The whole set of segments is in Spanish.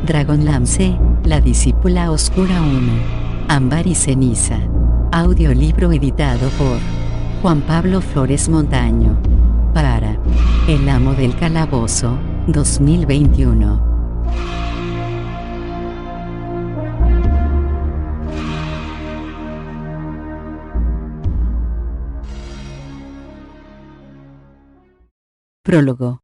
Dragonlance, la discípula oscura 1. Ámbar y ceniza. Audiolibro editado por Juan Pablo Flores Montaño. Para El amo del calabozo, 2021. Prólogo.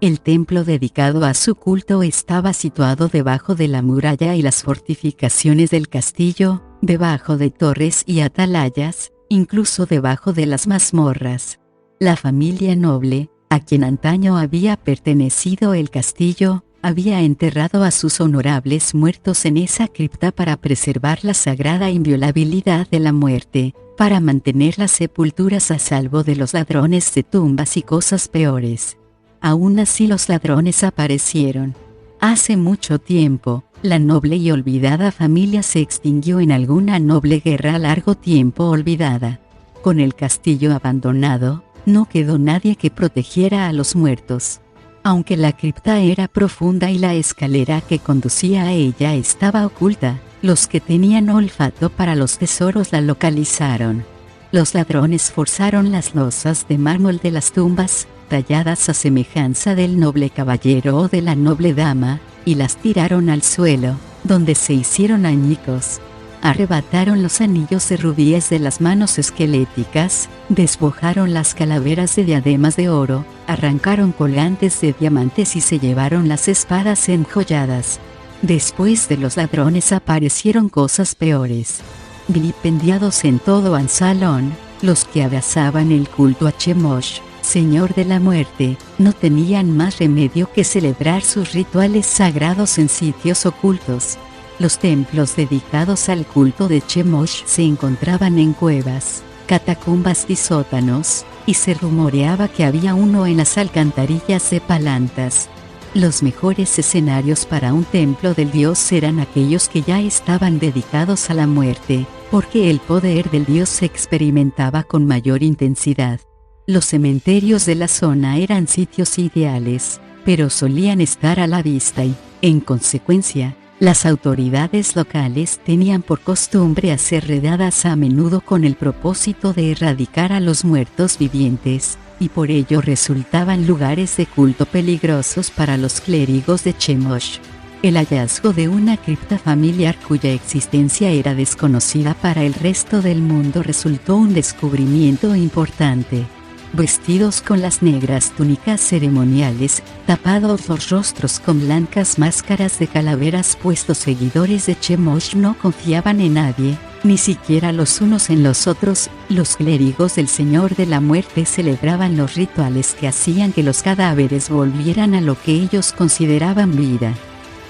El templo dedicado a su culto estaba situado debajo de la muralla y las fortificaciones del castillo, debajo de torres y atalayas, incluso debajo de las mazmorras. La familia noble, a quien antaño había pertenecido el castillo, había enterrado a sus honorables muertos en esa cripta para preservar la sagrada inviolabilidad de la muerte, para mantener las sepulturas a salvo de los ladrones de tumbas y cosas peores. Aún así los ladrones aparecieron. Hace mucho tiempo, la noble y olvidada familia se extinguió en alguna noble guerra largo tiempo olvidada. Con el castillo abandonado, no quedó nadie que protegiera a los muertos. Aunque la cripta era profunda y la escalera que conducía a ella estaba oculta, los que tenían olfato para los tesoros la localizaron. Los ladrones forzaron las losas de mármol de las tumbas, talladas a semejanza del noble caballero o de la noble dama, y las tiraron al suelo, donde se hicieron añicos. Arrebataron los anillos de rubíes de las manos esqueléticas, despojaron las calaveras de diademas de oro, arrancaron colgantes de diamantes y se llevaron las espadas enjolladas. Después de los ladrones aparecieron cosas peores. Vilipendiados en todo Ansalón, los que abrazaban el culto a Chemosh, Señor de la Muerte, no tenían más remedio que celebrar sus rituales sagrados en sitios ocultos. Los templos dedicados al culto de Chemosh se encontraban en cuevas, catacumbas y sótanos, y se rumoreaba que había uno en las alcantarillas de Palantas. Los mejores escenarios para un templo del dios eran aquellos que ya estaban dedicados a la muerte, porque el poder del dios se experimentaba con mayor intensidad. Los cementerios de la zona eran sitios ideales, pero solían estar a la vista y, en consecuencia, las autoridades locales tenían por costumbre hacer redadas a menudo con el propósito de erradicar a los muertos vivientes, y por ello resultaban lugares de culto peligrosos para los clérigos de Chemosh. El hallazgo de una cripta familiar cuya existencia era desconocida para el resto del mundo resultó un descubrimiento importante. Vestidos con las negras túnicas ceremoniales, tapados los rostros con blancas máscaras de calaveras puestos, seguidores de Chemosh no confiaban en nadie, ni siquiera los unos en los otros. Los clérigos del Señor de la Muerte celebraban los rituales que hacían que los cadáveres volvieran a lo que ellos consideraban vida.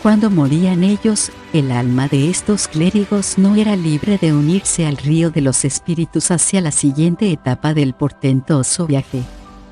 Cuando morían ellos, el alma de estos clérigos no era libre de unirse al río de los espíritus hacia la siguiente etapa del portentoso viaje.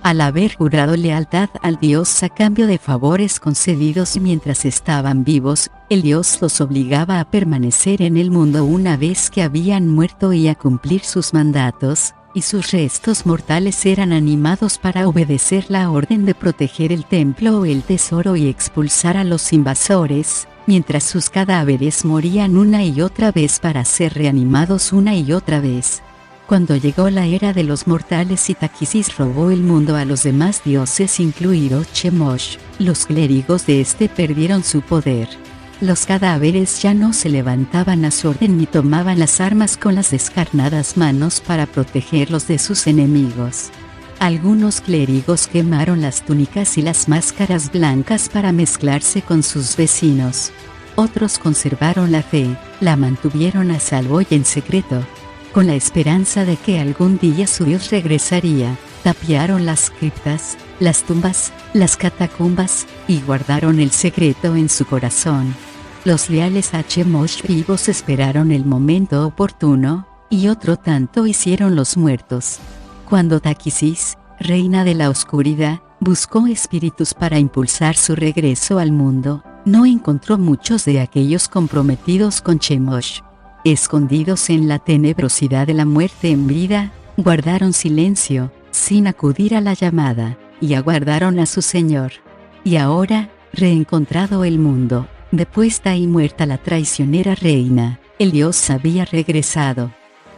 Al haber jurado lealtad al dios a cambio de favores concedidos mientras estaban vivos, el dios los obligaba a permanecer en el mundo una vez que habían muerto y a cumplir sus mandatos, y sus restos mortales eran animados para obedecer la orden de proteger el templo o el tesoro y expulsar a los invasores, mientras sus cadáveres morían una y otra vez para ser reanimados una y otra vez. Cuando llegó la era de los mortales y Taquisis robó el mundo a los demás dioses incluido Chemosh, los clérigos de este perdieron su poder. Los cadáveres ya no se levantaban a su orden ni tomaban las armas con las descarnadas manos para protegerlos de sus enemigos. Algunos clérigos quemaron las túnicas y las máscaras blancas para mezclarse con sus vecinos. Otros conservaron la fe, la mantuvieron a salvo y en secreto. Con la esperanza de que algún día su Dios regresaría, tapiaron las criptas, las tumbas, las catacumbas, y guardaron el secreto en su corazón. Los leales a Chemosh vivos esperaron el momento oportuno, y otro tanto hicieron los muertos. Cuando Taquisis, reina de la oscuridad, buscó espíritus para impulsar su regreso al mundo, no encontró muchos de aquellos comprometidos con Chemosh. Escondidos en la tenebrosidad de la muerte en vida, guardaron silencio, sin acudir a la llamada, y aguardaron a su Señor. Y ahora, reencontrado el mundo, De puesta y muerta la traicionera reina, el dios había regresado.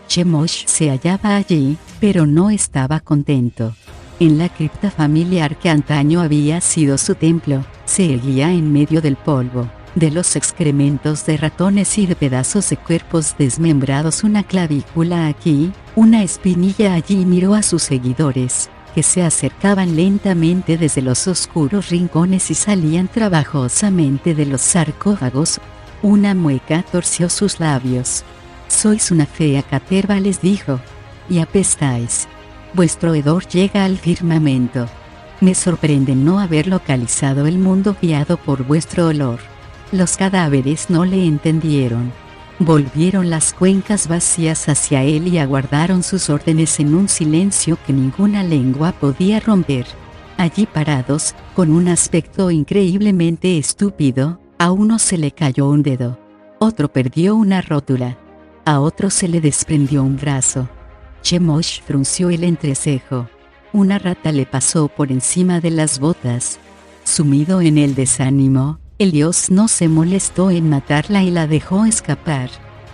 Chemosh se hallaba allí, pero no estaba contento. En la cripta familiar que antaño había sido su templo, se erguía en medio del polvo, de los excrementos de ratones y de pedazos de cuerpos desmembrados una clavícula aquí, una espinilla allí, y miró a sus seguidores, que se acercaban lentamente desde los oscuros rincones y salían trabajosamente de los sarcófagos. Una mueca torció sus labios. «Sois una fea caterva», les dijo, «y apestáis. Vuestro hedor llega al firmamento. Me sorprende no haber localizado el mundo guiado por vuestro olor». Los cadáveres no le entendieron. Volvieron las cuencas vacías hacia él y aguardaron sus órdenes en un silencio que ninguna lengua podía romper. Allí parados, con un aspecto increíblemente estúpido, a uno se le cayó un dedo. Otro perdió una rótula. A otro se le desprendió un brazo. Chemosh frunció el entrecejo. Una rata le pasó por encima de las botas. Sumido en el desánimo, el dios no se molestó en matarla y la dejó escapar.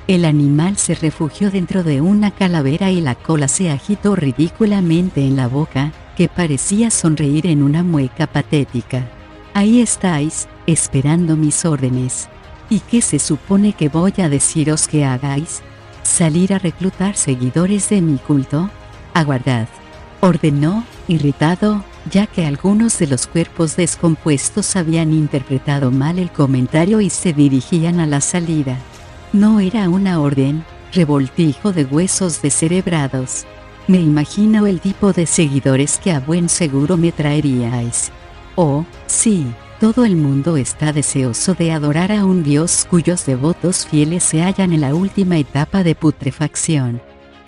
El animal se refugió dentro de una calavera y la cola se agitó ridículamente en la boca, que parecía sonreír en una mueca patética. «Ahí estáis, esperando mis órdenes. ¿Y qué se supone que voy a deciros que hagáis? ¿Salir a reclutar seguidores de mi culto? Aguardad», ordenó, irritado, ya que algunos de los cuerpos descompuestos habían interpretado mal el comentario y se dirigían a la salida. No era una orden, revoltijo de huesos descerebrados. Me imagino el tipo de seguidores que a buen seguro me traeríais. Oh, sí, todo el mundo está deseoso de adorar a un dios cuyos devotos fieles se hallan en la última etapa de putrefacción.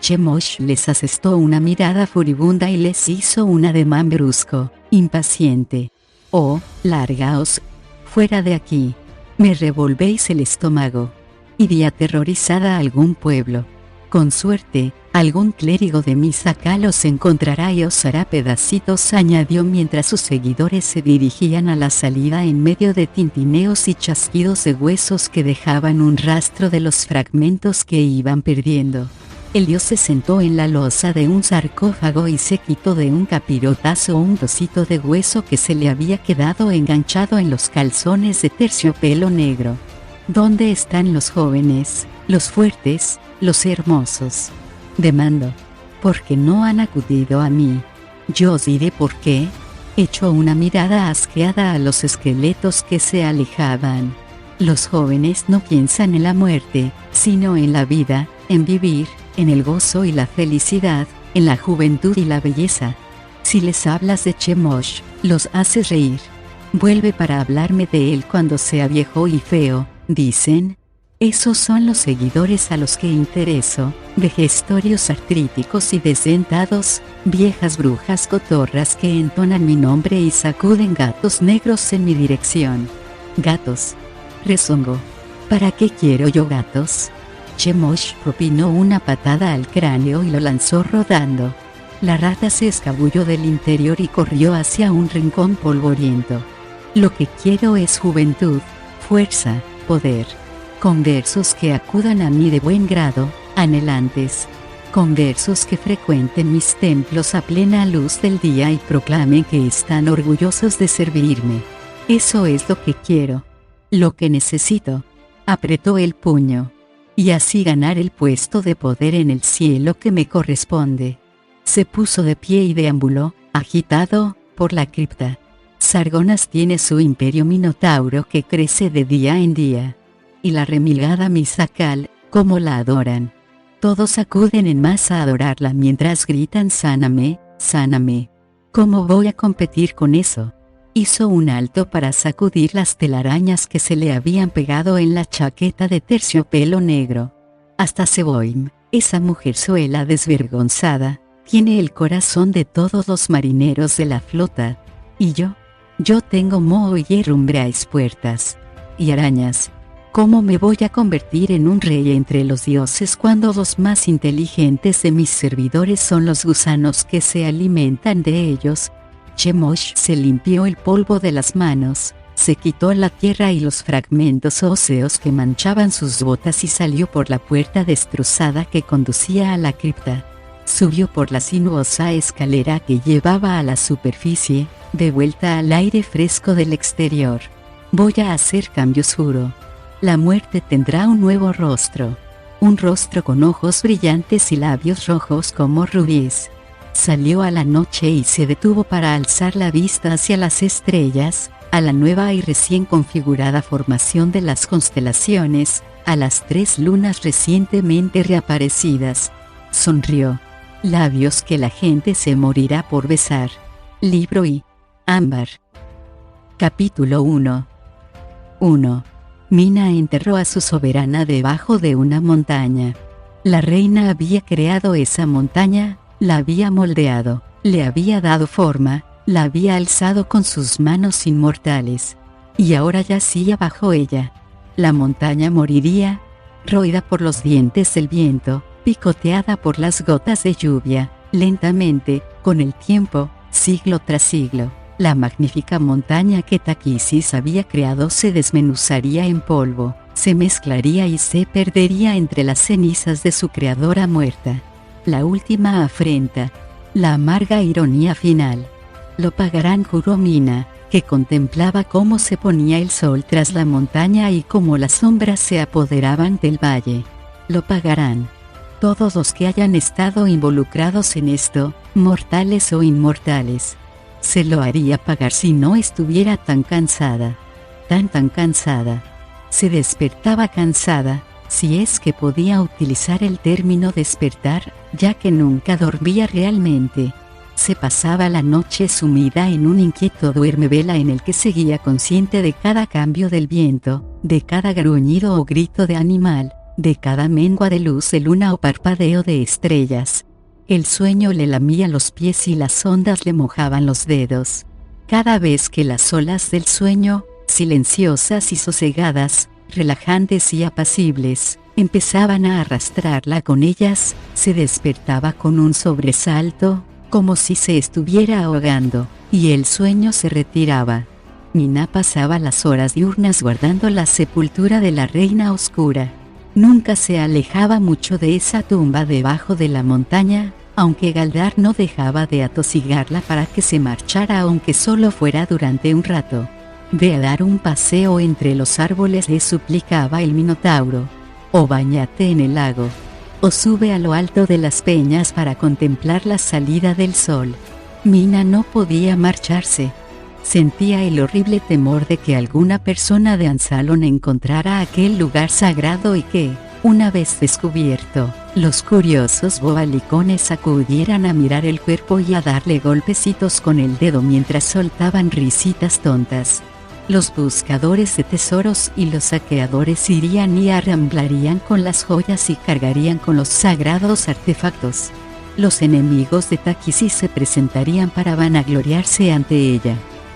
Chemosh les asestó una mirada furibunda y les hizo un ademán brusco, impaciente. «Oh, largaos, fuera de aquí. Me revolvéis el estómago. Iría aterrorizada a algún pueblo. Con suerte, algún clérigo de Misaka los encontrará y os hará pedacitos», añadió mientras sus seguidores se dirigían a la salida en medio de tintineos y chasquidos de huesos que dejaban un rastro de los fragmentos que iban perdiendo. El dios se sentó en la losa de un sarcófago y se quitó de un capirotazo un trocito de hueso que se le había quedado enganchado en los calzones de terciopelo negro. «¿Dónde están los jóvenes, los fuertes, los hermosos?», demandó. «¿Por qué no han acudido a mí? Yo os diré por qué». Echó una mirada asqueada a los esqueletos que se alejaban. «Los jóvenes no piensan en la muerte, sino en la vida, en vivir, en el gozo y la felicidad, en la juventud y la belleza. Si les hablas de Chemosh, los haces reír. Vuelve para hablarme de él cuando sea viejo y feo», dicen. «Esos son los seguidores a los que intereso, vejestorios artríticos y desdentados, viejas brujas cotorras que entonan mi nombre y sacuden gatos negros en mi dirección». «Gatos», rezongó. «¿Para qué quiero yo gatos?». Chemosh propinó una patada al cráneo y lo lanzó rodando. La rata se escabulló del interior y corrió hacia un rincón polvoriento. «Lo que quiero es juventud, fuerza, poder. Conversos que acudan a mí de buen grado, anhelantes. Conversos que frecuenten mis templos a plena luz del día y proclamen que están orgullosos de servirme. Eso es lo que quiero. Lo que necesito». Apretó el puño. «Y así ganar el puesto de poder en el cielo que me corresponde». Se puso de pie y deambuló, agitado, por la cripta. Sargonas tiene su imperio minotauro que crece de día en día. Y la remilgada Misakal, ¿cómo la adoran? Todos acuden en masa a adorarla mientras gritan «Sáname, sáname». ¿Cómo voy a competir con eso? Hizo un alto para sacudir las telarañas que se le habían pegado en la chaqueta de terciopelo negro. «Hasta Seboim, esa mujerzuela desvergonzada, tiene el corazón de todos los marineros de la flota. Y yo tengo moho y herrumbráis puertas. Y arañas. ¿Cómo me voy a convertir en un rey entre los dioses cuando los más inteligentes de mis servidores son los gusanos que se alimentan de ellos?» Chemosh se limpió el polvo de las manos, Se quitó la tierra y los fragmentos óseos que manchaban sus botas y salió por la puerta destrozada que conducía a la cripta. Subió por la sinuosa escalera que llevaba a la superficie, de vuelta al aire fresco del exterior. Voy a hacer cambios, juro. La muerte tendrá un nuevo rostro. Un rostro con ojos brillantes y labios rojos como rubíes. Salió a la noche y se detuvo para alzar la vista hacia las estrellas, a la nueva y recién configurada formación de las constelaciones, a las 3 lunas recientemente reaparecidas. Sonrió. Labios que la gente se morirá por besar. Libro y ámbar. Capítulo 1. 1. Mina enterró a su soberana debajo de una montaña. La reina había creado esa montaña, la había moldeado, le había dado forma, la había alzado con sus manos inmortales. Y ahora yacía bajo ella. La montaña moriría, roída por los dientes del viento, picoteada por las gotas de lluvia, lentamente, con el tiempo, siglo tras siglo. La magnífica montaña que Takisis había creado se desmenuzaría en polvo, se mezclaría y se perdería entre las cenizas de su creadora muerta. La última afrenta, la amarga ironía final. Lo pagarán, juró Mina, que contemplaba cómo se ponía el sol tras la montaña y cómo las sombras se apoderaban del valle. Lo pagarán. Todos los que hayan estado involucrados en esto, mortales o inmortales. Se lo haría pagar si no estuviera tan cansada. Tan cansada. Se despertaba cansada, si es que podía utilizar el término despertar, ya que nunca dormía realmente. Se pasaba la noche sumida en un inquieto duermevela en el que seguía consciente de cada cambio del viento, de cada gruñido o grito de animal, de cada mengua de luz de luna o parpadeo de estrellas. El sueño le lamía los pies y las ondas le mojaban los dedos. Cada vez que las olas del sueño, silenciosas y sosegadas, relajantes y apacibles, empezaban a arrastrarla con ellas, se despertaba con un sobresalto, como si se estuviera ahogando, y el sueño se retiraba. Mina pasaba las horas diurnas guardando la sepultura de la reina oscura. Nunca se alejaba mucho de esa tumba debajo de la montaña, aunque Galdar no dejaba de atosigarla para que se marchara aunque solo fuera durante un rato. Ve a dar un paseo entre los árboles, le suplicaba el Minotauro. O báñate en el lago. O sube a lo alto de las peñas para contemplar la salida del sol. Mina no podía marcharse. Sentía el horrible temor de que alguna persona de Ansalon encontrara aquel lugar sagrado y que, una vez descubierto, los curiosos bobalicones acudieran a mirar el cuerpo y a darle golpecitos con el dedo mientras soltaban risitas tontas. Los buscadores de tesoros y los saqueadores irían y arramblarían con las joyas y cargarían con los sagrados artefactos. Los enemigos de Takisis se presentarían para vanagloriarse ante ella.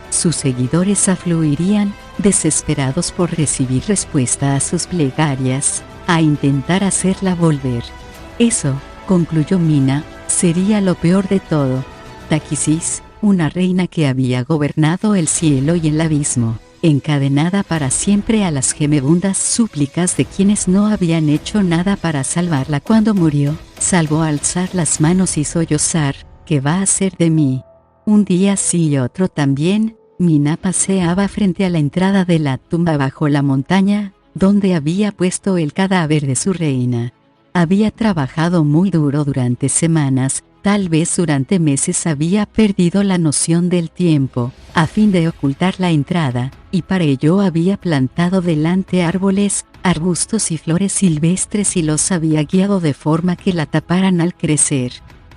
Sus seguidores afluirían, desesperados por recibir respuesta a sus plegarias, a intentar hacerla volver. Eso, concluyó Mina, sería lo peor de todo. Takisis, una reina que había gobernado el cielo y el abismo, encadenada para siempre a las gemebundas súplicas de quienes no habían hecho nada para salvarla cuando murió, salvo alzar las manos y sollozar, ¿qué va a ser de mí? Un día sí y otro también, Mina paseaba frente a la entrada de la tumba bajo la montaña, donde había puesto el cadáver de su reina. Había trabajado muy duro durante semanas, tal vez durante meses había perdido la noción del tiempo, a fin de ocultar la entrada, y para ello había plantado delante árboles, arbustos y flores silvestres y los había guiado de forma que la taparan al crecer.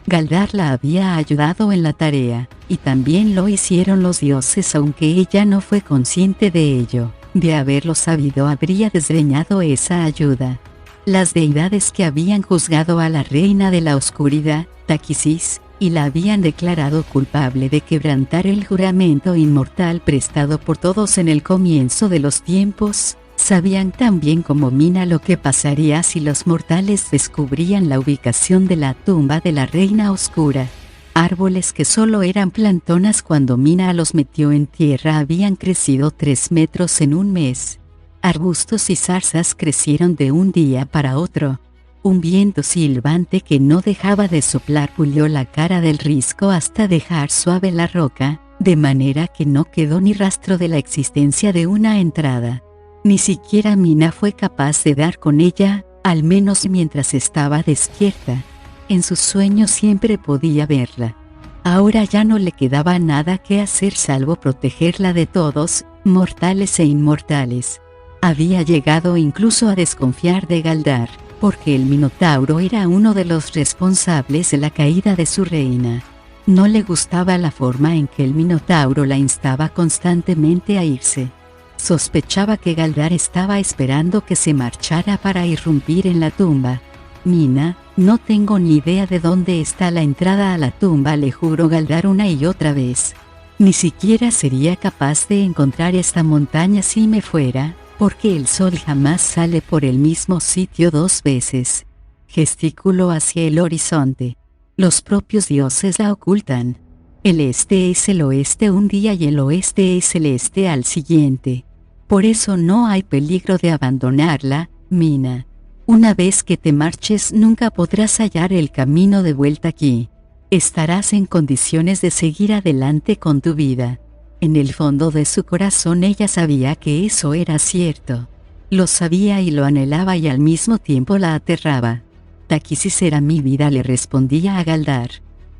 Galdar la había ayudado en la tarea, y también lo hicieron los dioses aunque ella no fue consciente de ello. De haberlo sabido habría desdeñado esa ayuda. Las deidades que habían juzgado a la reina de la oscuridad, Takisis, y la habían declarado culpable de quebrantar el juramento inmortal prestado por todos en el comienzo de los tiempos, sabían tan bien como Mina lo que pasaría si los mortales descubrían la ubicación de la tumba de la reina oscura. Árboles que solo eran plantonas cuando Mina los metió en tierra habían crecido 3 metros en un mes. Arbustos y zarzas crecieron de un día para otro. Un viento silbante que no dejaba de soplar pulió la cara del risco hasta dejar suave la roca, de manera que no quedó ni rastro de la existencia de una entrada. Ni siquiera Mina fue capaz de dar con ella, al menos mientras estaba despierta. En sus sueños siempre podía verla. Ahora ya no le quedaba nada que hacer salvo protegerla de todos, mortales e inmortales. Había llegado incluso a desconfiar de Galdar, porque el Minotauro era uno de los responsables de la caída de su reina. No le gustaba la forma en que el Minotauro la instaba constantemente a irse. Sospechaba que Galdar estaba esperando que se marchara para irrumpir en la tumba. Mina, no tengo ni idea de dónde está la entrada a la tumba, le juró Galdar una y otra vez. Ni siquiera sería capaz de encontrar esta montaña si me fuera, porque el sol jamás sale por el mismo sitio 2 veces. Gesticuló hacia el horizonte. Los propios dioses la ocultan. El este es el oeste un día y el oeste es el este al siguiente. Por eso no hay peligro de abandonarla, Mina. Una vez que te marches nunca podrás hallar el camino de vuelta aquí. Estarás en condiciones de seguir adelante con tu vida. En el fondo de su corazón ella sabía que eso era cierto. Lo sabía y lo anhelaba y al mismo tiempo la aterraba. Taquisis era mi vida, le respondía a Galdar.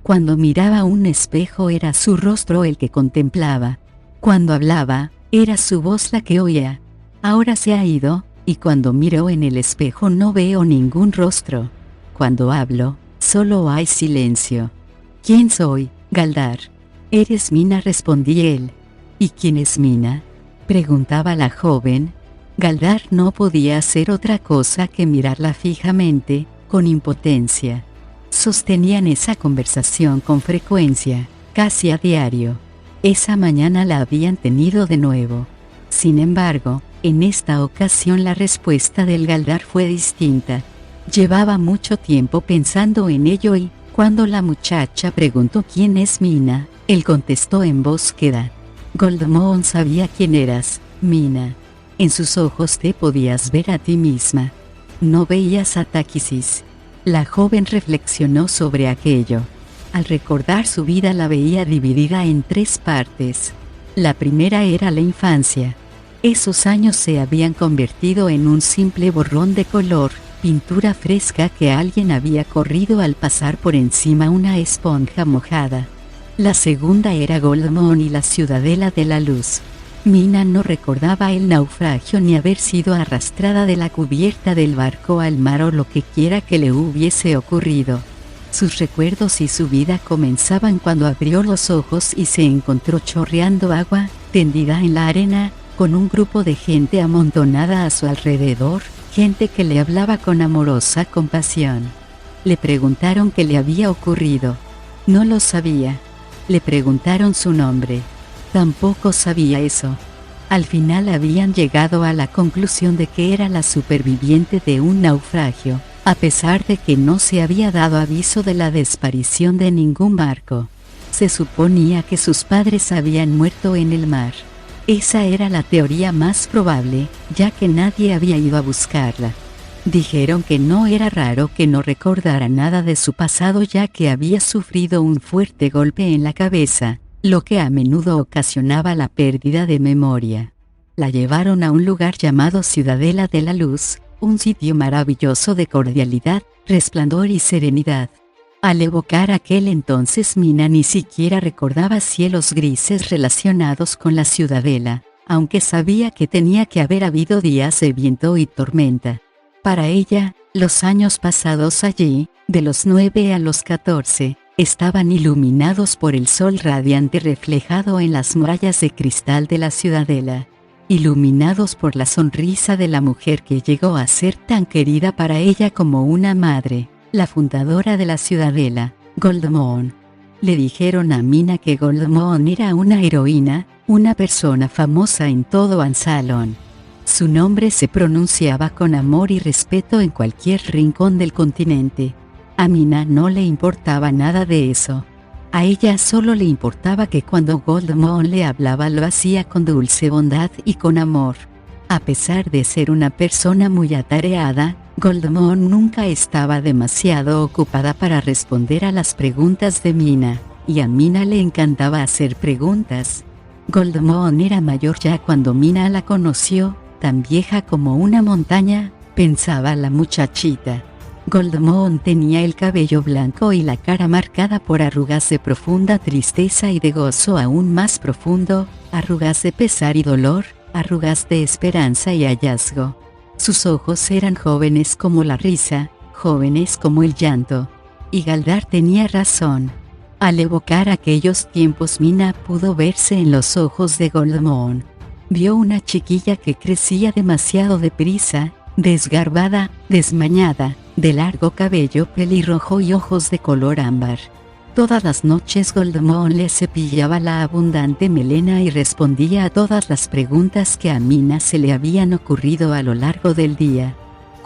Cuando miraba un espejo era su rostro el que contemplaba. Cuando hablaba, era su voz la que oía. Ahora se ha ido, y cuando miro en el espejo no veo ningún rostro. Cuando hablo, solo hay silencio. ¿Quién soy, Galdar? Eres Mina, respondí él. ¿Y quién es Mina?, preguntaba la joven. Galdar no podía hacer otra cosa que mirarla fijamente, con impotencia. Sostenían esa conversación con frecuencia, casi a diario. Esa mañana la habían tenido de nuevo. Sin embargo, en esta ocasión la respuesta del Galdar fue distinta. Llevaba mucho tiempo pensando en ello y, cuando la muchacha preguntó quién es Mina, él contestó en voz queda. Goldmoon sabía quién eras, Mina. En sus ojos te podías ver a ti misma. No veías a Taquisis. La joven reflexionó sobre aquello. Al recordar su vida la veía dividida en 3 partes. La primera era la infancia. Esos años se habían convertido en un simple borrón de color, pintura fresca que alguien había corrido al pasar por encima una esponja mojada. La segunda era Goldmoon y la Ciudadela de la Luz. Mina no recordaba el naufragio ni haber sido arrastrada de la cubierta del barco al mar o lo que quiera que le hubiese ocurrido. Sus recuerdos y su vida comenzaban cuando abrió los ojos y se encontró chorreando agua, tendida en la arena, con un grupo de gente amontonada a su alrededor, gente que le hablaba con amorosa compasión. Le preguntaron qué le había ocurrido. No lo sabía. Le preguntaron su nombre. Tampoco sabía eso. Al final habían llegado a la conclusión de que era la superviviente de un naufragio, a pesar de que no se había dado aviso de la desaparición de ningún barco. Se suponía que sus padres habían muerto en el mar. Esa era la teoría más probable, ya que nadie había ido a buscarla. Dijeron que no era raro que no recordara nada de su pasado ya que había sufrido un fuerte golpe en la cabeza, lo que a menudo ocasionaba la pérdida de memoria. La llevaron a un lugar llamado Ciudadela de la Luz, un sitio maravilloso de cordialidad, resplandor y serenidad. Al evocar aquel entonces Mina ni siquiera recordaba cielos grises relacionados con la ciudadela, aunque sabía que tenía que haber habido días de viento y tormenta. Para ella, los años pasados allí, de los 9 a los 14, estaban iluminados por el sol radiante reflejado en las murallas de cristal de la ciudadela, iluminados por la sonrisa de la mujer que llegó a ser tan querida para ella como una madre, la fundadora de la ciudadela, Goldmoon. Le dijeron a Mina que Goldmoon era una heroína, una persona famosa en todo Ansalon. Su nombre se pronunciaba con amor y respeto en cualquier rincón del continente. A Mina no le importaba nada de eso. A ella solo le importaba que cuando Goldmoon le hablaba lo hacía con dulce bondad y con amor. A pesar de ser una persona muy atareada, Goldmoon nunca estaba demasiado ocupada para responder a las preguntas de Mina, y a Mina le encantaba hacer preguntas. Goldmoon era mayor ya cuando Mina la conoció, tan vieja como una montaña, pensaba la muchachita. Goldmoon tenía el cabello blanco y la cara marcada por arrugas de profunda tristeza y de gozo aún más profundo, arrugas de pesar y dolor, arrugas de esperanza y hallazgo. Sus ojos eran jóvenes como la risa, jóvenes como el llanto. Y Galdar tenía razón. Al evocar aquellos tiempos, Mina pudo verse en los ojos de Goldmoon. Vio una chiquilla que crecía demasiado deprisa, desgarbada, desmañada, de largo cabello pelirrojo y ojos de color ámbar. Todas las noches Goldmoon le cepillaba la abundante melena y respondía a todas las preguntas que a Mina se le habían ocurrido a lo largo del día.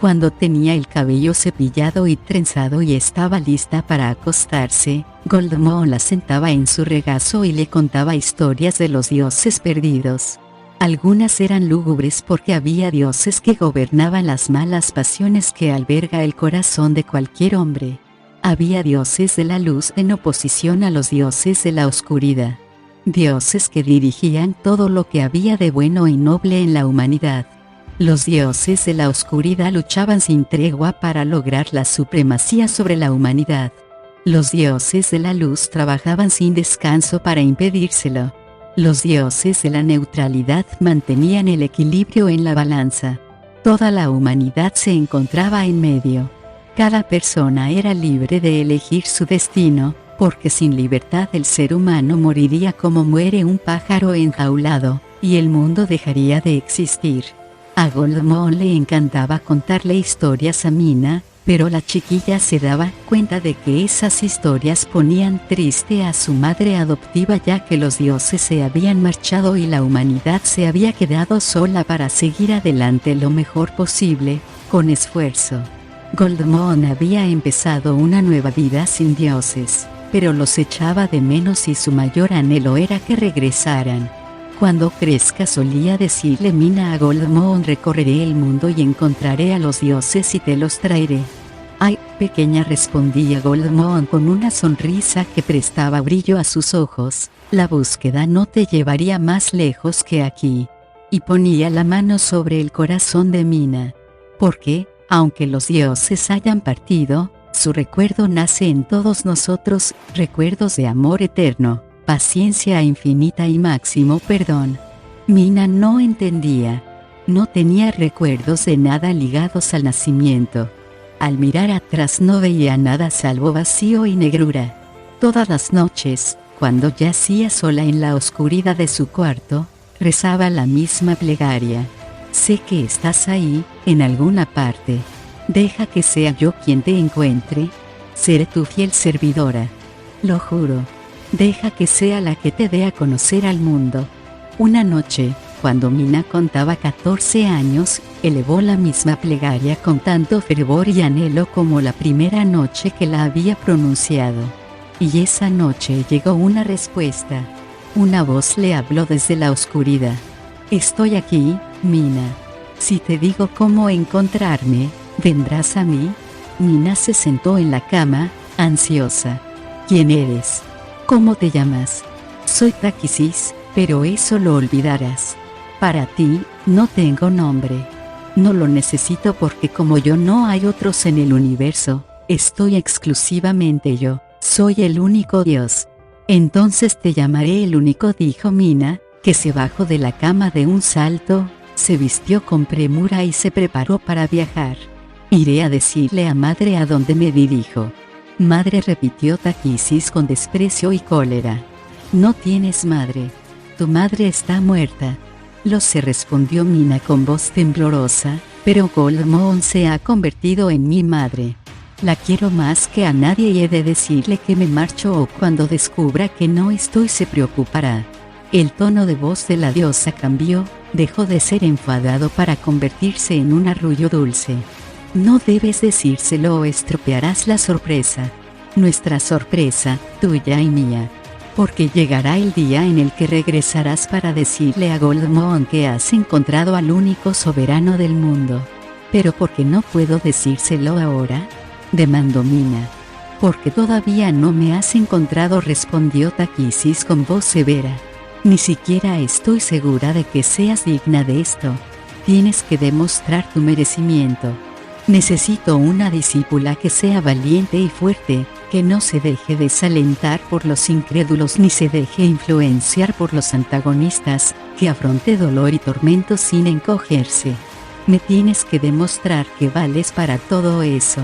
Cuando tenía el cabello cepillado y trenzado y estaba lista para acostarse, Goldmoon la sentaba en su regazo y le contaba historias de los dioses perdidos. Algunas eran lúgubres porque había dioses que gobernaban las malas pasiones que alberga el corazón de cualquier hombre. Había dioses de la luz en oposición a los dioses de la oscuridad. Dioses que dirigían todo lo que había de bueno y noble en la humanidad. Los dioses de la oscuridad luchaban sin tregua para lograr la supremacía sobre la humanidad. Los dioses de la luz trabajaban sin descanso para impedírselo. Los dioses de la neutralidad mantenían el equilibrio en la balanza. Toda la humanidad se encontraba en medio. Cada persona era libre de elegir su destino, porque sin libertad el ser humano moriría como muere un pájaro enjaulado, y el mundo dejaría de existir. A Goldmoon le encantaba contarle historias a Mina, pero la chiquilla se daba cuenta de que esas historias ponían triste a su madre adoptiva, ya que los dioses se habían marchado y la humanidad se había quedado sola para seguir adelante lo mejor posible, con esfuerzo. Goldmoon había empezado una nueva vida sin dioses, pero los echaba de menos y su mayor anhelo era que regresaran. Cuando crezca, solía decirle Mina a Goldmoon, recorreré el mundo y encontraré a los dioses y te los traeré. Ay, pequeña, respondía Goldmoon con una sonrisa que prestaba brillo a sus ojos, la búsqueda no te llevaría más lejos que aquí. Y ponía la mano sobre el corazón de Mina. Porque, aunque los dioses hayan partido, su recuerdo nace en todos nosotros, recuerdos de amor eterno, paciencia infinita y máximo perdón. Mina no entendía. No tenía recuerdos de nada ligados al nacimiento. Al mirar atrás no veía nada salvo vacío y negrura. Todas las noches, cuando yacía sola en la oscuridad de su cuarto, rezaba la misma plegaria. Sé que estás ahí, en alguna parte. Deja que sea yo quien te encuentre. Seré tu fiel servidora. Lo juro. Deja que sea la que te dé a conocer al mundo. Una noche, cuando Mina contaba 14 años, elevó la misma plegaria con tanto fervor y anhelo como la primera noche que la había pronunciado. Y esa noche llegó una respuesta. Una voz le habló desde la oscuridad. Estoy aquí, Mina. Si te digo cómo encontrarme, ¿vendrás a mí? Mina se sentó en la cama, ansiosa. ¿Quién eres? ¿Cómo te llamas? Soy Takisis, pero eso lo olvidarás. Para ti, no tengo nombre. No lo necesito porque como yo no hay otros en el universo, estoy exclusivamente yo, soy el único Dios. Entonces te llamaré el único, dijo Mina, que se bajó de la cama de un salto, se vistió con premura y se preparó para viajar. Iré a decirle a madre a dónde me dirijo. Madre, repitió Takisis con desprecio y cólera. No tienes madre. Tu madre está muerta. Lo sé, respondió Mina con voz temblorosa, pero Goldmoon se ha convertido en mi madre. La quiero más que a nadie y he de decirle que me marcho o cuando descubra que no estoy se preocupará. El tono de voz de la diosa cambió, dejó de ser enfadado para convertirse en un arrullo dulce. No debes decírselo o estropearás la sorpresa. nuestra sorpresa, tuya y mía. Porque llegará el día en el que regresarás para decirle a Goldmoon que has encontrado al único soberano del mundo. ¿Pero por qué no puedo decírselo ahora?, demandó Mina. Porque todavía no me has encontrado, respondió Takisis con voz severa. Ni siquiera estoy segura de que seas digna de esto. Tienes que demostrar tu merecimiento. Necesito una discípula que sea valiente y fuerte, que no se deje desalentar por los incrédulos ni se deje influenciar por los antagonistas, que afronte dolor y tormento sin encogerse. Me tienes que demostrar que vales para todo eso.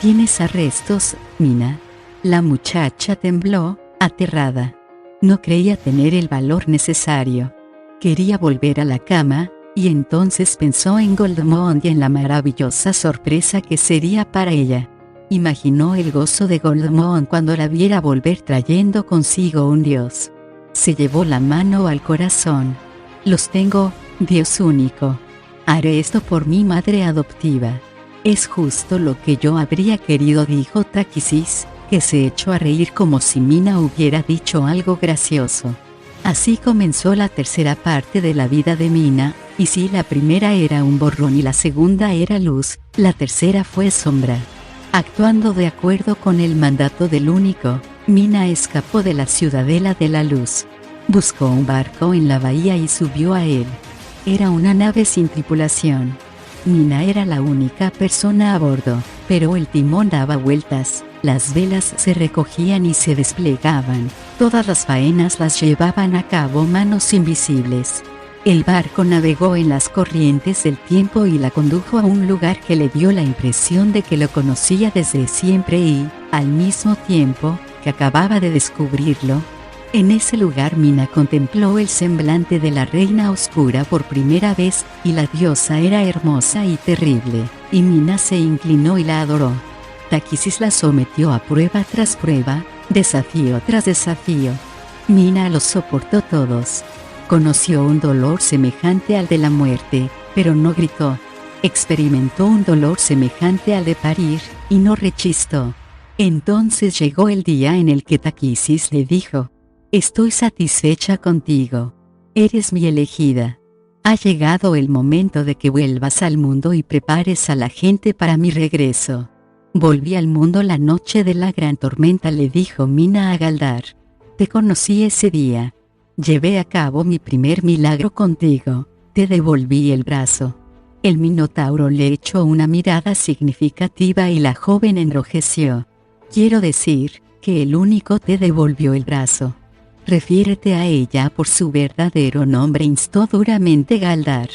¿Tienes arrestos, Mina? La muchacha tembló, aterrada. No creía tener el valor necesario. Quería volver a la cama, y entonces pensó en Goldmoon y en la maravillosa sorpresa que sería para ella. Imaginó el gozo de Goldmoon cuando la viera volver trayendo consigo un dios. Se llevó la mano al corazón. Los tengo, Dios único. Haré esto por mi madre adoptiva. Es justo lo que yo habría querido, dijo Takisis, que se echó a reír como si Mina hubiera dicho algo gracioso. Así comenzó la tercera parte de la vida de Mina, y si la primera era un borrón y la segunda era luz, la tercera fue sombra. Actuando de acuerdo con el mandato del único, Mina escapó de la ciudadela de la luz. Buscó un barco en la bahía y subió a él. Era una nave sin tripulación. Mina era la única persona a bordo, pero el timón daba vueltas, las velas se recogían y se desplegaban, todas las faenas las llevaban a cabo manos invisibles. El barco navegó en las corrientes del tiempo y la condujo a un lugar que le dio la impresión de que lo conocía desde siempre y, al mismo tiempo, que acababa de descubrirlo. En ese lugar Mina contempló el semblante de la reina oscura por primera vez, y la diosa era hermosa y terrible, y Mina se inclinó y la adoró. Takisis la sometió a prueba tras prueba, desafío tras desafío. Mina los soportó todos. Conoció un dolor semejante al de la muerte, pero no gritó. Experimentó un dolor semejante al de parir, y no rechistó. Entonces llegó el día en el que Takisis le dijo: «Estoy satisfecha contigo. Eres mi elegida. Ha llegado el momento de que vuelvas al mundo y prepares a la gente para mi regreso». «Volví al mundo la noche de la gran tormenta», le dijo Mina a Galdar. «Te conocí ese día. Llevé a cabo mi primer milagro contigo, te devolví el brazo». El Minotauro le echó una mirada significativa y la joven enrojeció. «Quiero decir, que el único te devolvió el brazo. Refiérete a ella por su verdadero nombre», instó duramente Galdar.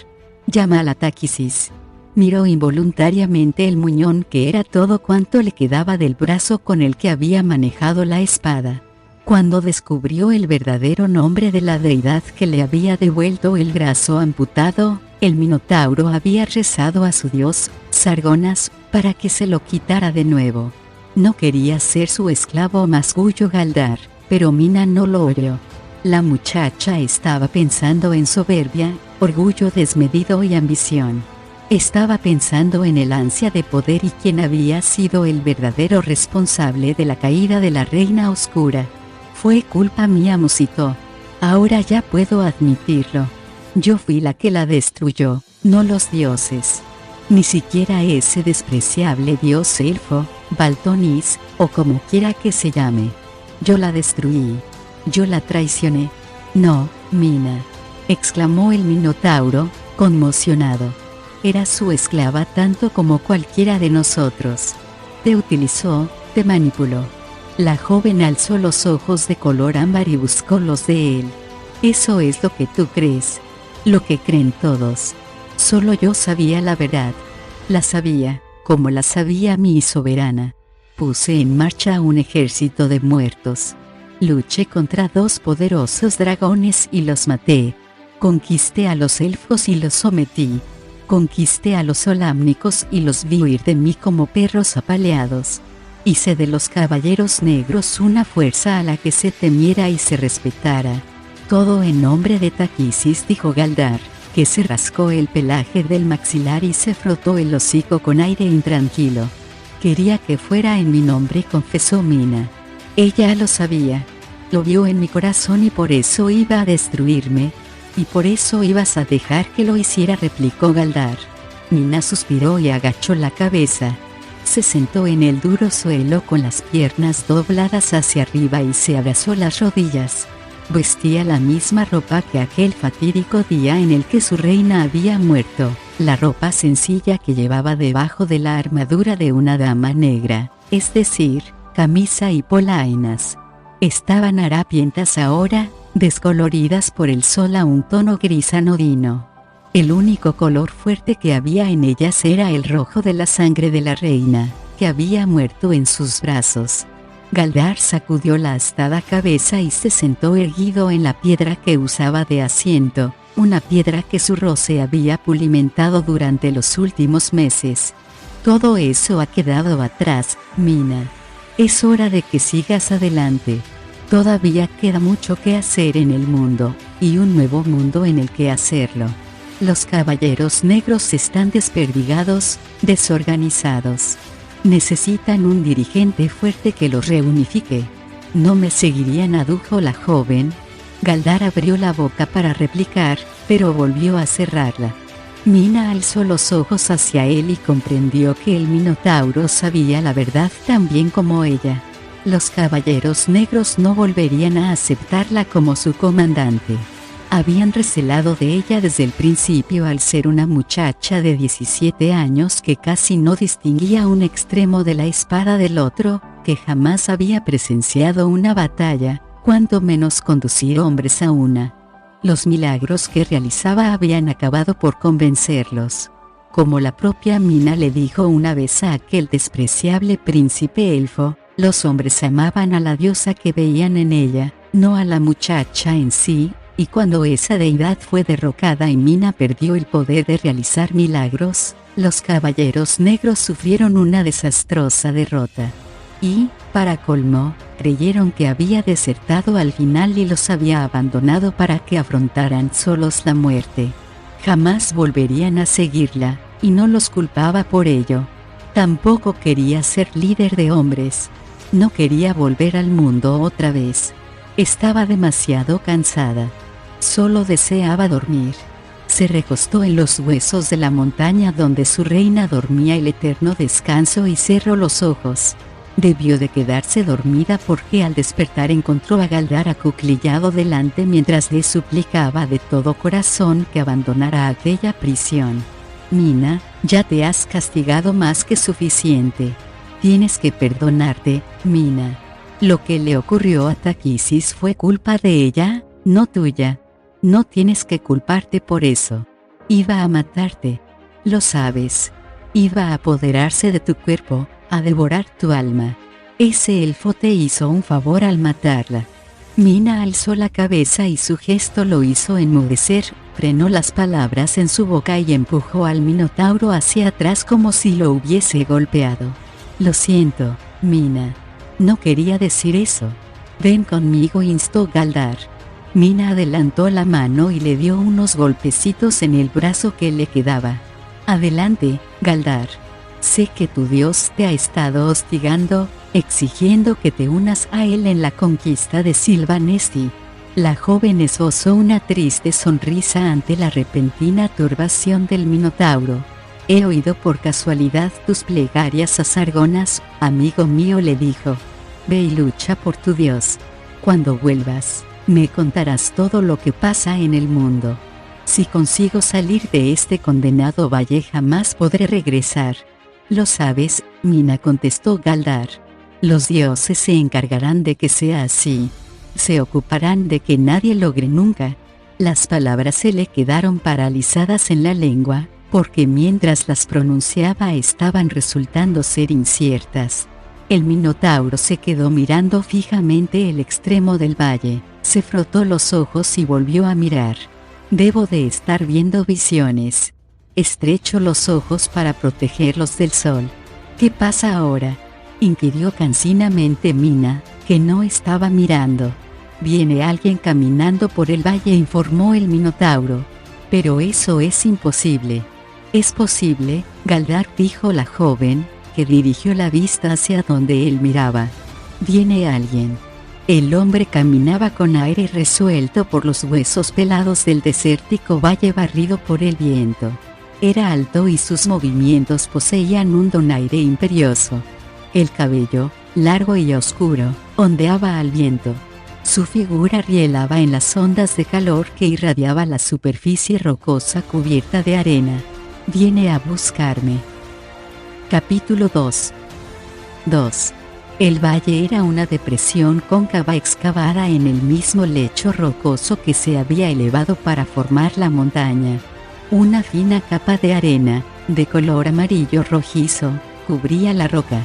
«Llámala Takisis». Miró involuntariamente el muñón que era todo cuanto le quedaba del brazo con el que había manejado la espada. Cuando descubrió el verdadero nombre de la deidad que le había devuelto el brazo amputado, el Minotauro había rezado a su dios, Sargonas, para que se lo quitara de nuevo. No quería ser su esclavo, masculló Galdar, pero Mina no lo oyó. La muchacha estaba pensando en soberbia, orgullo desmedido y ambición. Estaba pensando en el ansia de poder y quién había sido el verdadero responsable de la caída de la reina oscura. «Fue culpa mía», musitó. «Ahora ya puedo admitirlo. Yo fui la que la destruyó, no los dioses. Ni siquiera ese despreciable dios elfo, Baltonis, o como quiera que se llame. Yo la destruí. Yo la traicioné». «No, Mina», exclamó el Minotauro, conmocionado. «Era su esclava tanto como cualquiera de nosotros. Te utilizó, te manipuló». La joven alzó los ojos de color ámbar y buscó los de él. «Eso es lo que tú crees. Lo que creen todos. Solo yo sabía la verdad. La sabía, como la sabía mi soberana. Puse en marcha un ejército de muertos. Luché contra 2 poderosos dragones y los maté. Conquisté a los elfos y los sometí. Conquisté a los solámnicos y los vi huir de mí como perros apaleados. Hice de los caballeros negros una fuerza a la que se temiera y se respetara. Todo en nombre de Takisis», dijo Galdar, que se rascó el pelaje del maxilar y se frotó el hocico con aire intranquilo. Quería que fuera en mi nombre, confesó Mina. Ella lo sabía. Lo vio en mi corazón y por eso iba a destruirme. Y por eso ibas a dejar que lo hiciera, replicó Galdar. Mina suspiró y agachó la cabeza. Se sentó en el duro suelo con las piernas dobladas hacia arriba y se abrazó las rodillas. Vestía la misma ropa que aquel fatídico día en el que su reina había muerto, la ropa sencilla que llevaba debajo de la armadura de una dama negra, es decir, camisa y polainas. Estaban harapientas ahora, descoloridas por el sol a un tono gris anodino. El único color fuerte que había en ellas era el rojo de la sangre de la reina, que había muerto en sus brazos. Galdar sacudió la astada cabeza y se sentó erguido en la piedra que usaba de asiento, una piedra que su roce había pulimentado durante los últimos meses. Todo eso ha quedado atrás, Mina. Es hora de que sigas adelante. Todavía queda mucho que hacer en el mundo, y un nuevo mundo en el que hacerlo. Los caballeros negros están desperdigados, desorganizados. Necesitan un dirigente fuerte que los reunifique. ¿No me seguirían?, adujo la joven. Galdar abrió la boca para replicar, pero volvió a cerrarla. Mina alzó los ojos hacia él y comprendió que el Minotauro sabía la verdad tan bien como ella. Los caballeros negros no volverían a aceptarla como su comandante. Habían recelado de ella desde el principio al ser una muchacha de 17 años que casi no distinguía un extremo de la espada del otro, que jamás había presenciado una batalla, cuanto menos conducir hombres a una. Los milagros que realizaba habían acabado por convencerlos. Como la propia Mina le dijo una vez a aquel despreciable príncipe elfo, los hombres amaban a la diosa que veían en ella, no a la muchacha en sí. Y cuando esa deidad fue derrocada y Mina perdió el poder de realizar milagros, los caballeros negros sufrieron una desastrosa derrota. Y, para colmo, creyeron que había desertado al final y los había abandonado para que afrontaran solos la muerte. Jamás volverían a seguirla, y no los culpaba por ello. Tampoco quería ser líder de hombres. No quería volver al mundo otra vez. Estaba demasiado cansada. Solo deseaba dormir. Se recostó en los huesos de la montaña donde su reina dormía el eterno descanso y cerró los ojos. Debió de quedarse dormida porque al despertar encontró a Galdar acuclillado delante mientras le suplicaba de todo corazón que abandonara aquella prisión. Mina, ya te has castigado más que suficiente. Tienes que perdonarte, Mina. Lo que le ocurrió a Taquisis fue culpa de ella, no tuya. No tienes que culparte por eso. Iba a matarte. Lo sabes. Iba a apoderarse de tu cuerpo, a devorar tu alma. Ese elfo te hizo un favor al matarla. Mina alzó la cabeza y su gesto lo hizo enmudecer, frenó las palabras en su boca y empujó al Minotauro hacia atrás como si lo hubiese golpeado. Lo siento, Mina. No quería decir eso. Ven conmigo, instó Galdar. Mina adelantó la mano y le dio unos golpecitos en el brazo que le quedaba. Adelante, Galdar. Sé que tu Dios te ha estado hostigando, exigiendo que te unas a él en la conquista de Silvanesti. La joven esbozó una triste sonrisa ante la repentina turbación del Minotauro. He oído por casualidad tus plegarias a Sargonas, amigo mío, le dijo. Ve y lucha por tu Dios. Cuando vuelvas, me contarás todo lo que pasa en el mundo. Si consigo salir de este condenado valle jamás podré regresar. Lo sabes, Mina, contestó Galdar. Los dioses se encargarán de que sea así. Se ocuparán de que nadie logre nunca. Las palabras se le quedaron paralizadas en la lengua, porque mientras las pronunciaba estaban resultando ser inciertas. El Minotauro se quedó mirando fijamente el extremo del valle, se frotó los ojos y volvió a mirar. Debo de estar viendo visiones. Estrecho los ojos para protegerlos del sol. ¿Qué pasa ahora?, inquirió cansinamente Mina, que no estaba mirando. Viene alguien caminando por el valle, informó el Minotauro. Pero eso es imposible. Es posible, Galdar, dijo la joven, que dirigió la vista hacia donde él miraba. «Viene alguien». El hombre caminaba con aire resuelto por los huesos pelados del desértico valle barrido por el viento. Era alto y sus movimientos poseían un donaire imperioso. El cabello, largo y oscuro, ondeaba al viento. Su figura rielaba en las ondas de calor que irradiaba la superficie rocosa cubierta de arena. «Viene a buscarme». Capítulo 2. El valle era una depresión cóncava excavada en el mismo lecho rocoso que se había elevado para formar la montaña. Una fina capa de arena, de color amarillo rojizo, cubría la roca.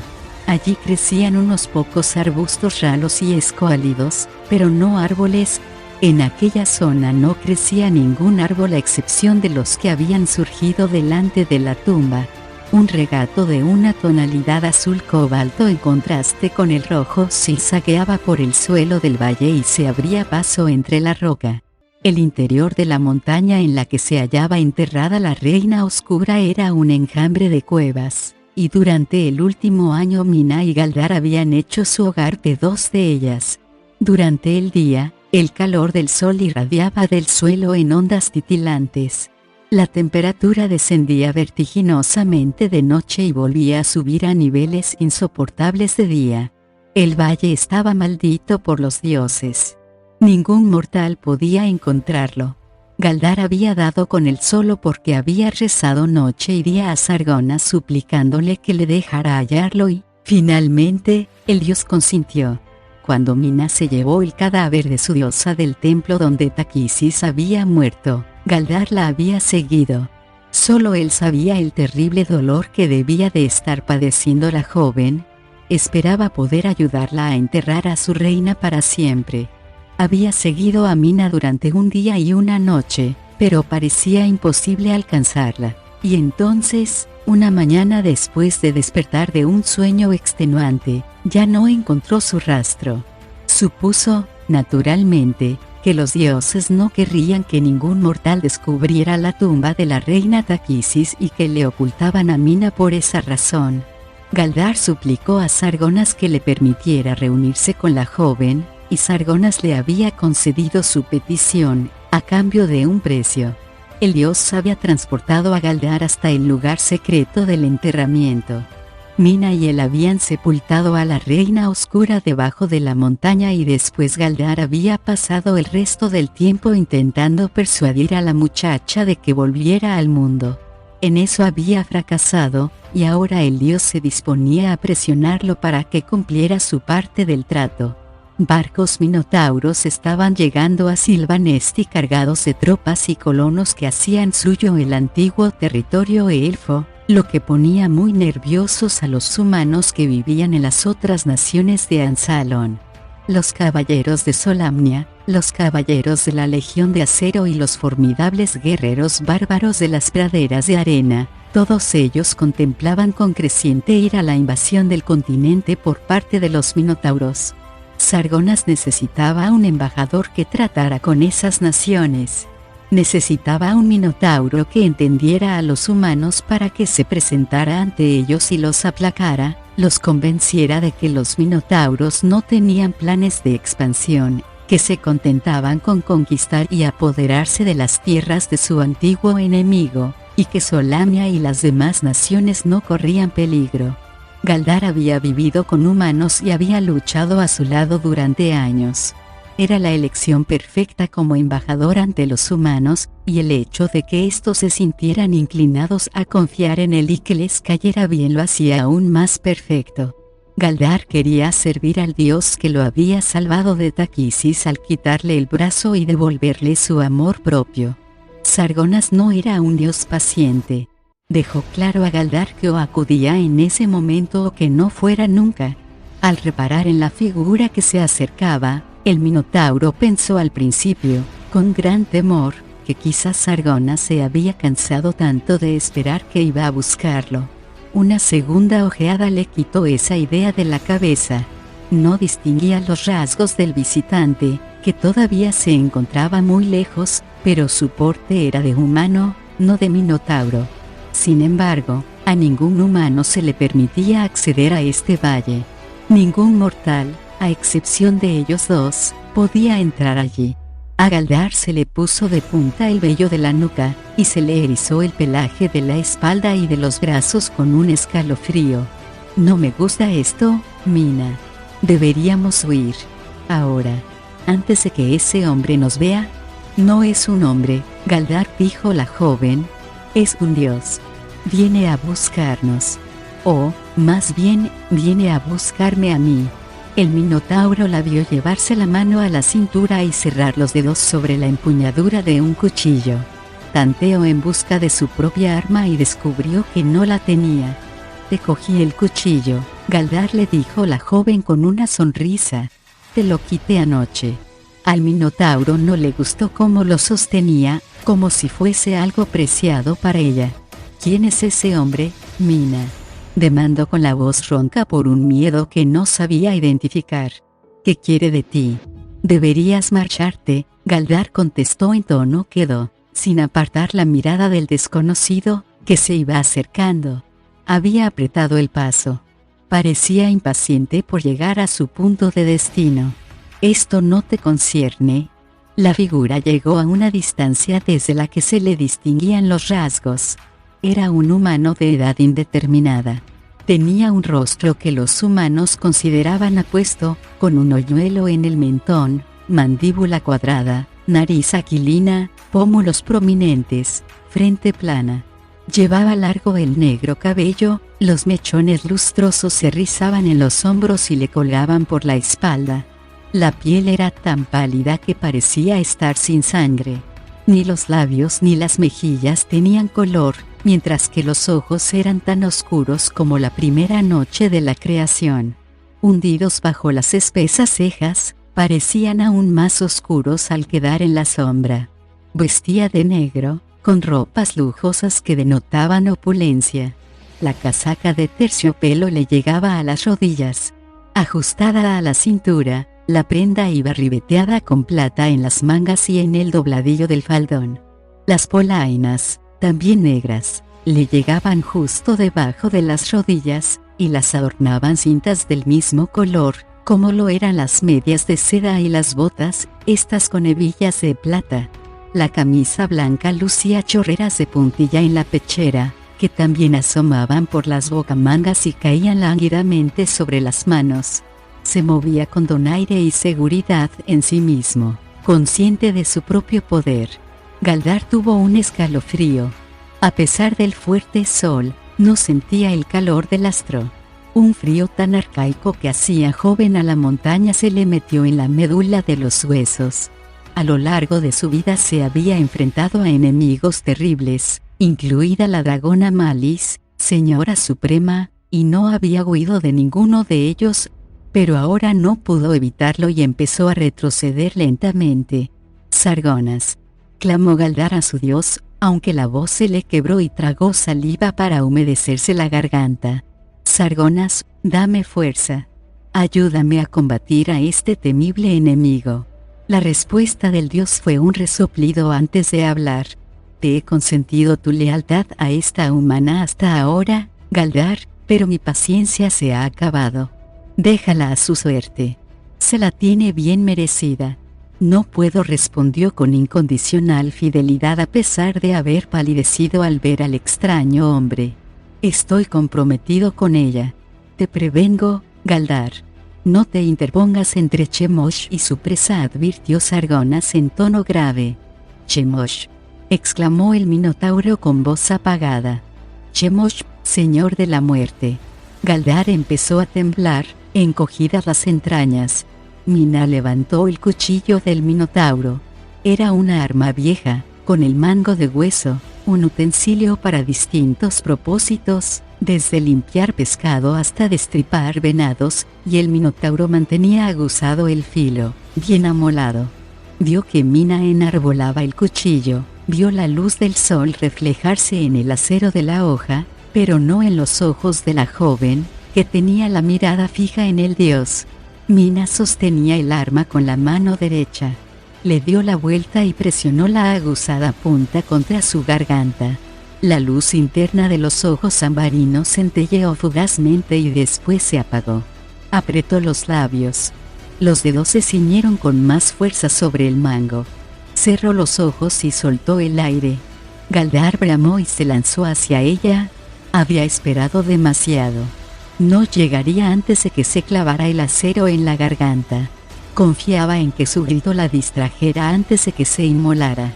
Allí crecían unos pocos arbustos ralos y escuálidos, pero no árboles. En aquella zona no crecía ningún árbol a excepción de los que habían surgido delante de la tumba. Un regato de una tonalidad azul cobalto en contraste con el rojo zigzagueaba por el suelo del valle y se abría paso entre la roca. El interior de la montaña en la que se hallaba enterrada la reina oscura era un enjambre de cuevas, y durante el último año Mina y Galdar habían hecho su hogar de dos de ellas. Durante el día, el calor del sol irradiaba del suelo en ondas titilantes. La temperatura descendía vertiginosamente de noche y volvía a subir a niveles insoportables de día. El valle estaba maldito por los dioses. Ningún mortal podía encontrarlo. Galdar había dado con él solo porque había rezado noche y día a Sargonas suplicándole que le dejara hallarlo y, finalmente, el dios consintió. Cuando Mina se llevó el cadáver de su diosa del templo donde Taquisis había muerto, Galdar la había seguido. Solo él sabía el terrible dolor que debía de estar padeciendo la joven. Esperaba poder ayudarla a enterrar a su reina para siempre. Había seguido a Mina durante un día y una noche, pero parecía imposible alcanzarla. Y entonces, una mañana después de despertar de un sueño extenuante, ya no encontró su rastro. Supuso, naturalmente, que los dioses no querrían que ningún mortal descubriera la tumba de la reina Taquisis y que le ocultaban a Mina por esa razón. Galdar suplicó a Sargonas que le permitiera reunirse con la joven, y Sargonas le había concedido su petición, a cambio de un precio. El dios había transportado a Galdar hasta el lugar secreto del enterramiento. Mina y él habían sepultado a la reina oscura debajo de la montaña y después Galdar había pasado el resto del tiempo intentando persuadir a la muchacha de que volviera al mundo. En eso había fracasado, y ahora el dios se disponía a presionarlo para que cumpliera su parte del trato. Barcos minotauros estaban llegando a Silvanesti cargados de tropas y colonos que hacían suyo el antiguo territorio elfo, lo que ponía muy nerviosos a los humanos que vivían en las otras naciones de Ansalón. Los caballeros de Solamnia, los caballeros de la Legión de Acero y los formidables guerreros bárbaros de las praderas de arena, todos ellos contemplaban con creciente ira la invasión del continente por parte de los minotauros. Sargonas necesitaba un embajador que tratara con esas naciones. Necesitaba un minotauro que entendiera a los humanos para que se presentara ante ellos y los aplacara, los convenciera de que los minotauros no tenían planes de expansión, que se contentaban con conquistar y apoderarse de las tierras de su antiguo enemigo, y que Solamnia y las demás naciones no corrían peligro. Galdar había vivido con humanos y había luchado a su lado durante años. Era la elección perfecta como embajador ante los humanos, y el hecho de que estos se sintieran inclinados a confiar en él y que les cayera bien lo hacía aún más perfecto. Galdar quería servir al dios que lo había salvado de Taquisis al quitarle el brazo y devolverle su amor propio. Sargonas no era un dios paciente. Dejó claro a Galdar que o acudía en ese momento o que no fuera nunca. Al reparar en la figura que se acercaba, el minotauro pensó al principio, con gran temor, que quizás Sargonas se había cansado tanto de esperar que iba a buscarlo. Una segunda ojeada le quitó esa idea de la cabeza. No distinguía los rasgos del visitante, que todavía se encontraba muy lejos, pero su porte era de humano, no de minotauro. Sin embargo, A ningún humano se le permitía acceder a este valle. Ningún mortal, a excepción de ellos dos, podía entrar allí. A Galdar se le puso de punta el vello de la nuca, y se le erizó el pelaje de la espalda y de los brazos con un escalofrío. No me gusta esto, Mina. Deberíamos huir. Ahora. Antes de que ese hombre nos vea. No es un hombre, Galdar, dijo la joven. Es un dios. Viene a buscarnos. O, más bien, viene a buscarme a mí. El Minotauro la vio llevarse la mano a la cintura y cerrar los dedos sobre la empuñadura de un cuchillo. Tanteó en busca de su propia arma y descubrió que no la tenía. Te cogí el cuchillo, Galdar, le dijo la joven con una sonrisa. Te lo quité anoche. Al Minotauro no le gustó cómo lo sostenía, como si fuese algo preciado para ella. ¿Quién es ese hombre, Mina?, demandó con la voz ronca por un miedo que no sabía identificar. ¿Qué quiere de ti? Deberías marcharte, Galdar contestó en tono quedo, sin apartar la mirada del desconocido, que se iba acercando. Había apretado el paso. Parecía impaciente por llegar a su punto de destino. Esto no te concierne. La figura llegó a una distancia desde la que se le distinguían los rasgos. Era un humano de edad indeterminada. Tenía un rostro que los humanos consideraban apuesto, con un hoyuelo en el mentón, mandíbula cuadrada, nariz aquilina, pómulos prominentes, frente plana. Llevaba largo el negro cabello, los mechones lustrosos se rizaban en los hombros y le colgaban por la espalda. La piel era tan pálida que parecía estar sin sangre. Ni los labios ni las mejillas tenían color, mientras que los ojos eran tan oscuros como la primera noche de la creación. Hundidos bajo las espesas cejas, parecían aún más oscuros al quedar en la sombra. Vestía de negro, con ropas lujosas que denotaban opulencia. La casaca de terciopelo le llegaba a las rodillas. Ajustada a la cintura, la prenda iba ribeteada con plata en las mangas y en el dobladillo del faldón. Las polainas, también negras, le llegaban justo debajo de las rodillas, y las adornaban cintas del mismo color, como lo eran las medias de seda y las botas, estas con hebillas de plata. La camisa blanca lucía chorreras de puntilla en la pechera, que también asomaban por las bocamangas y caían lánguidamente sobre las manos. Se movía con donaire y seguridad en sí mismo, consciente de su propio poder. Galdar tuvo un escalofrío. A pesar del fuerte sol, no sentía el calor del astro. Un frío tan arcaico que hacía joven a la montaña se le metió en la médula de los huesos. A lo largo de su vida se había enfrentado a enemigos terribles, incluida la dragona Malice, señora suprema, y no había huido de ninguno de ellos, pero ahora no pudo evitarlo y empezó a retroceder lentamente. Sargonas, clamó Galdar a su dios, aunque la voz se le quebró y tragó saliva para humedecerse la garganta. Sargonas, dame fuerza. Ayúdame a combatir a este temible enemigo. La respuesta del dios fue un resoplido antes de hablar. Te he consentido tu lealtad a esta humana hasta ahora, Galdar, pero mi paciencia se ha acabado. Déjala a su suerte. Se la tiene bien merecida. No puedo, respondió con incondicional fidelidad a pesar de haber palidecido al ver al extraño hombre. Estoy comprometido con ella. Te prevengo, Galdar. No te interpongas entre Chemosh y su presa, advirtió Sargonas en tono grave. Chemosh, exclamó el Minotauro con voz apagada. Chemosh, señor de la muerte. Galdar empezó a temblar, encogidas las entrañas. Mina levantó el cuchillo del Minotauro. Era una arma vieja, con el mango de hueso, un utensilio para distintos propósitos, desde limpiar pescado hasta destripar venados, y el Minotauro mantenía aguzado el filo, bien amolado. Vio que Mina enarbolaba el cuchillo, vio la luz del sol reflejarse en el acero de la hoja, pero no en los ojos de la joven, que tenía la mirada fija en el dios. Mina sostenía el arma con la mano derecha. Le dio la vuelta y presionó la aguzada punta contra su garganta. La luz interna de los ojos sambarinos centelleó fugazmente y después se apagó. Apretó los labios. Los dedos se ciñeron con más fuerza sobre el mango. Cerró los ojos y soltó el aire. Galdar bramó y se lanzó hacia ella. Había esperado demasiado. No llegaría antes de que se clavara el acero en la garganta. Confiaba en que su grito la distrajera antes de que se inmolara.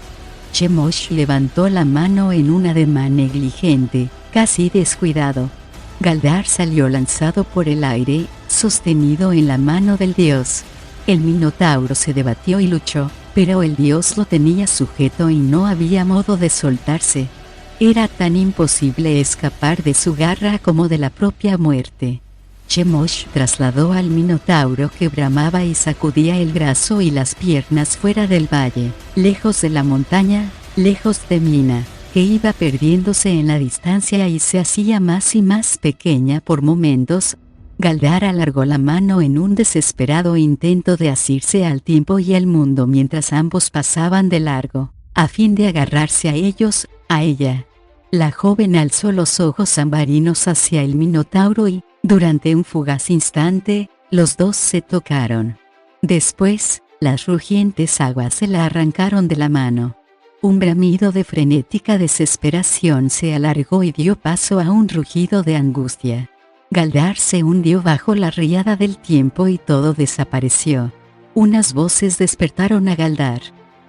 Chemosh levantó la mano en un ademán negligente, casi descuidado. Galdar salió lanzado por el aire, sostenido en la mano del dios. El minotauro se debatió y luchó, pero el dios lo tenía sujeto y no había modo de soltarse. Era tan imposible escapar de su garra como de la propia muerte. Chemosh trasladó al minotauro que bramaba y sacudía el brazo y las piernas fuera del valle, lejos de la montaña, lejos de Mina, que iba perdiéndose en la distancia y se hacía más y más pequeña por momentos. Galdar alargó la mano en un desesperado intento de asirse al tiempo y el mundo mientras ambos pasaban de largo, a fin de agarrarse a ellos, a ella. La joven alzó los ojos sambarinos hacia el minotauro y, durante un fugaz instante, los dos se tocaron. Después, las rugientes aguas se la arrancaron de la mano. Un bramido de frenética desesperación se alargó y dio paso a un rugido de angustia. Galdar se hundió bajo la riada del tiempo y todo desapareció. Unas voces despertaron a Galdar.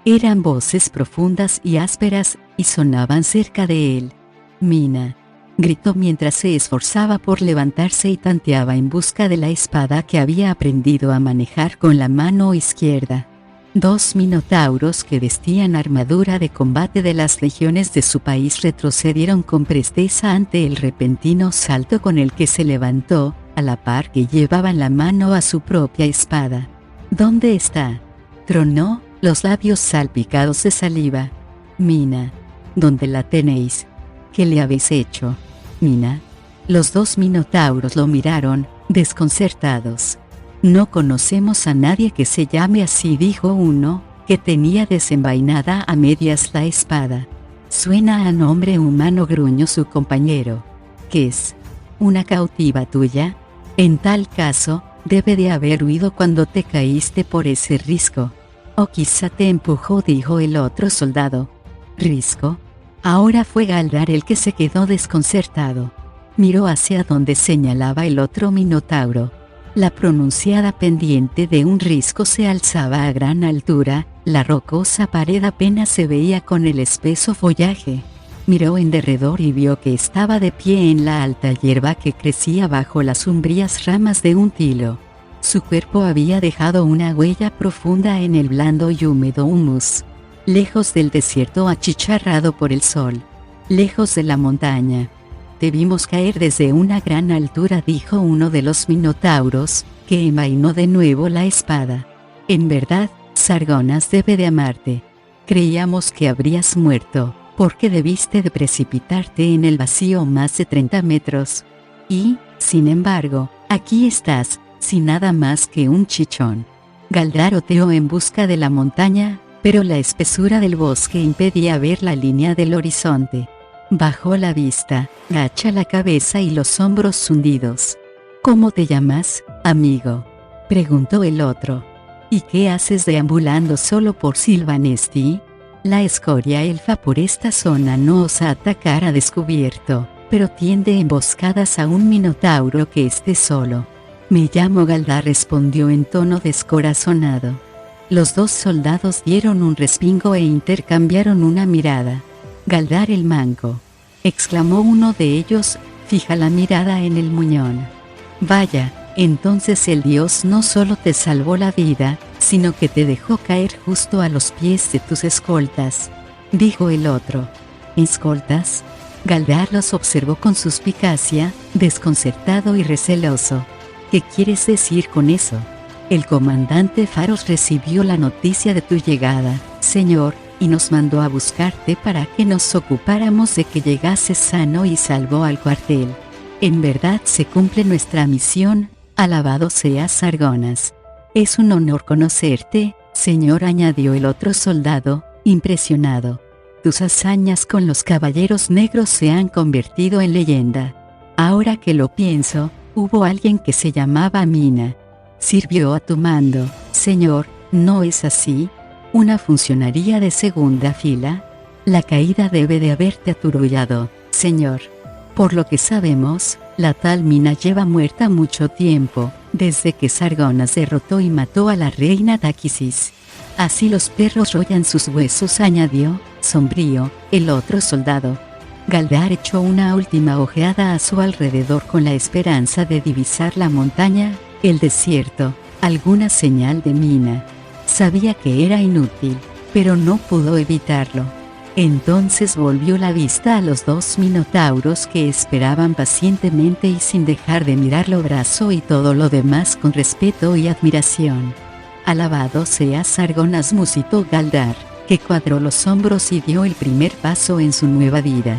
Eran voces profundas y ásperas, y sonaban cerca de él. Mina, gritó mientras se esforzaba por levantarse y tanteaba en busca de la espada que había aprendido a manejar con la mano izquierda. Dos minotauros que vestían armadura de combate de las legiones de su país retrocedieron con presteza ante el repentino salto con el que se levantó, a la par que llevaba en la mano a su propia espada. ¿Dónde está? Tronó, los labios salpicados de saliva. Mina, ¿dónde la tenéis? ¿Qué le habéis hecho? Mina. Los dos minotauros lo miraron, desconcertados. No conocemos a nadie que se llame así, dijo uno, que tenía desenvainada a medias la espada. Suena a nombre humano, gruñó su compañero. ¿Qué es? ¿Una cautiva tuya? En tal caso, debe de haber huido cuando te caíste por ese risco. O quizá te empujó, dijo el otro soldado. ¿Risco? Ahora fue Galdar el que se quedó desconcertado. Miró hacia donde señalaba el otro minotauro. La pronunciada pendiente de un risco se alzaba a gran altura, la rocosa pared apenas se veía con el espeso follaje. Miró en derredor y vio que estaba de pie en la alta hierba que crecía bajo las umbrías ramas de un tilo. Su cuerpo había dejado una huella profunda en el blando y húmedo humus. Lejos del desierto achicharrado por el sol. Lejos de la montaña. Te vimos caer desde una gran altura, dijo uno de los minotauros, que envainó de nuevo la espada. En verdad, Sargonas debe de amarte. Creíamos que habrías muerto, porque debiste de precipitarte en el vacío más de 30 metros. Y, sin embargo, aquí estás, sin nada más que un chichón. Galdar oteó en busca de la montaña, pero la espesura del bosque impedía ver la línea del horizonte. Bajó la vista, agacha la cabeza y los hombros hundidos. ¿Cómo te llamas, amigo?, preguntó el otro. ¿Y qué haces deambulando solo por Silvanesti? La escoria elfa por esta zona no osa atacar a descubierto, pero tiende emboscadas a un minotauro que esté solo. Me llamo Galdar, respondió en tono descorazonado. Los dos soldados dieron un respingo e intercambiaron una mirada. Galdar el manco, exclamó uno de ellos, fija la mirada en el muñón. Vaya, entonces el dios no solo te salvó la vida, sino que te dejó caer justo a los pies de tus escoltas, dijo el otro. ¿Escoltas? Galdar los observó con suspicacia, desconcertado y receloso. ¿Qué quieres decir con eso? El comandante Faros recibió la noticia de tu llegada, señor, y nos mandó a buscarte para que nos ocupáramos de que llegases sano y salvo al cuartel. En verdad se cumple nuestra misión, alabado sea Sargonas. Es un honor conocerte, señor, añadió el otro soldado, impresionado. tus hazañas con los caballeros negros se han convertido en leyenda. Ahora que lo pienso, hubo alguien que se llamaba Mina. Sirvió a tu mando, señor, ¿no es así? ¿Una funcionaria de segunda fila? La caída debe de haberte aturullado, señor. Por lo que sabemos, la tal Mina lleva muerta mucho tiempo, desde que Sargonas derrotó y mató a la reina Táquisis. Así los perros rollan sus huesos, añadió, sombrío, el otro soldado. Galdar echó una última ojeada a su alrededor con la esperanza de divisar la montaña, el desierto, alguna señal de Mina. Sabía que era inútil, pero no pudo evitarlo. Entonces volvió la vista a los dos minotauros que esperaban pacientemente y sin dejar de mirarlo brazo y todo lo demás con respeto y admiración. Alabado sea Sargonas, musitó Galdar, que cuadró los hombros y dio el primer paso en su nueva vida.